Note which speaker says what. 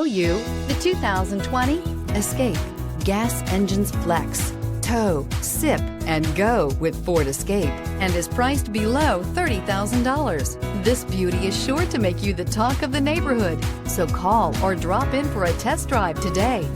Speaker 1: you the 2020 Escape. Gas engines flex, tow, sip, and go with Ford Escape, and is priced below $30,000. This beauty is sure to make you the talk of the neighborhood. So call or drop in for a test drive today.